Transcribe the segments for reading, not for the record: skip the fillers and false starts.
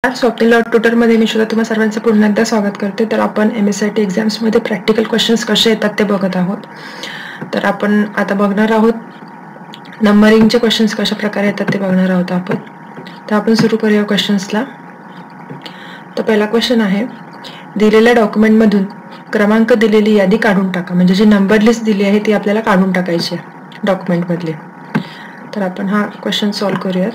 स्वप्नील ट्युटरमध्ये मी सुद्धा तुम्हा सर्वांचं पुन्हा एकदा स्वागत करते। तर आपण MSIT एक्झाम्समध्ये प्रॅक्टिकल क्वेश्चन्स कसे येतात ते बघत आहोत। तर आपण आता बघणार आहोत नंबरिंगचे क्वेश्चन्स कशा प्रकारे येतात ते बघणार आहोत आपण। तर आपण सुरू करूया क्वेश्चन्सला। तर पहिला क्वेश्चन आहे, दिलेल्या डॉक्युमेंटमधून क्रमांक दिलेली यादी काढून टाका। म्हणजे जी नंबर लिस्ट दिली आहे ती आपल्याला काढून टाकायची आहे डॉक्युमेंटमधली। तर आपण हा क्वेश्चन सॉल्व करूया।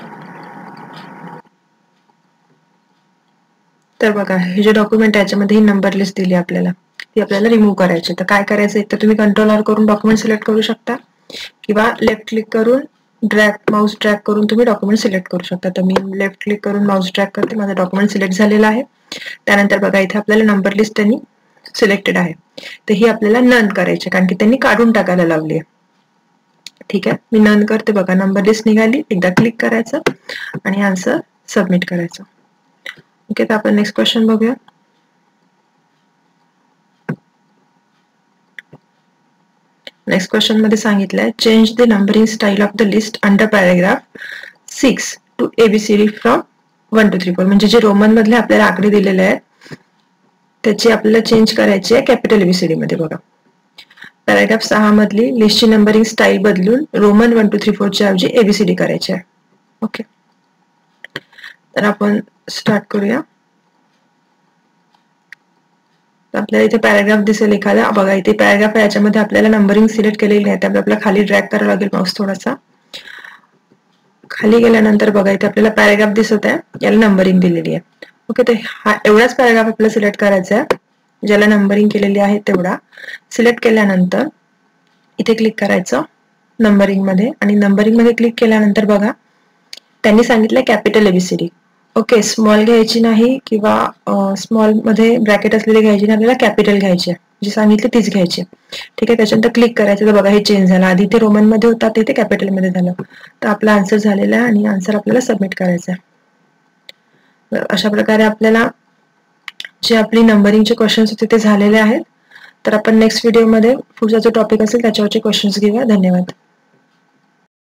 तर बघा, हे जे डॉक्युमेंट आहे याच्यामध्ये ही नंबर लिस्ट दिली आपल्याला, ती आपल्याला रिमूव्ह करायची। तर काय करायचं, एक तर तुम्ही कंट्रोल आर करून डॉक्युमेंट सिलेक्ट करू शकता किंवा लेफ्ट क्लिक करून माउस ड्रॅग करून तुम्ही डॉक्युमेंट सिलेक्ट करू शकता। तर मी लेफ्ट क्लिक करून माउस ड्रॅग करते, माझा डॉक्युमेंट सिलेक्ट झालेला आहे। त्यानंतर बघा, इथे आपल्याला नंबर लिस्ट त्यांनी सिलेक्टेड आहे, तर ही आपल्याला नन करायची कारण की त्यांनी काढून टाकायला लावली आहे। ठीक आहे, मी नन करते। बघा, नंबर लिस्ट निघाली, एकदा क्लिक करायचं आणि आन्सर सबमिट करायचं। ओके, तर आपण नेक्स्ट क्वेश्चन बघूया। नेक्स्ट क्वेश्चन मध्ये सांगितलंय, change the numbering style of the list under paragraph 6 to ABCD from 1 to 3 4। म्हणजे जे रोमन मधले आपल्याला आकडे दिलेले आहेत त्याची आपल्याला चेंज करायची आहे कॅपिटल ABCD मध्ये। बघा, पॅराग्राफ 6 मधली लिस्टची नंबरिंग स्टाईल बदलून रोमन 1 to 3 4 च्या ऐवजी ABCD करायची आहे। ओके, तर आपण स्टार्ट करूया। आपल्याला इथे पॅराग्राफ दिसेल एखादा। बघा, इथे पॅराग्राफ आहे, याच्यामध्ये आपल्याला नंबरिंग सिलेक्ट केलेली आहे, त्यामुळे आपल्याला खाली ड्रॅग करावं लागेल माउस थोडासा। खाली गेल्यानंतर बघा, इथे आपल्याला पॅराग्राफ दिसत आहे, याला नंबरिंग दिलेली आहे। ओके, तर हा एवढाच पॅराग्राफ आपल्याला सिलेक्ट करायचा आहे, ज्याला नंबरिंग केलेली आहे तेवढा सिलेक्ट केल्यानंतर इथे क्लिक करायचं नंबरिंग मध्ये, आणि नंबरिंग मध्ये क्लिक केल्यानंतर बघा त्यांनी सांगितलं कॅपिटल ABCD। ओके, स्मॉल घ्यायची नाही किंवा स्मॉल मध्ये ब्रॅकेट असलेली घ्यायची नाही, आपल्याला कॅपिटल घ्यायची आहे, जी सांगितली तीच घ्यायची। ठीक आहे, त्याच्यानंतर क्लिक करायचं। तर बघा, हे चेंज झालं, आधी ते रोमन मध्ये होता ते कॅपिटल मध्ये झालं। तर आपला आन्सर झालेला आहे आणि आन्सर आपल्याला सबमिट करायचा आहे। अशा प्रकारे आपल्याला जे आपली नंबरिंगचे क्वेश्चन्स होते ते झालेले आहेत। तर आपण नेक्स्ट व्हिडिओमध्ये पुढचा जो टॉपिक असेल त्याच्यावरचे क्वेश्चन्स घेऊया। धन्यवाद।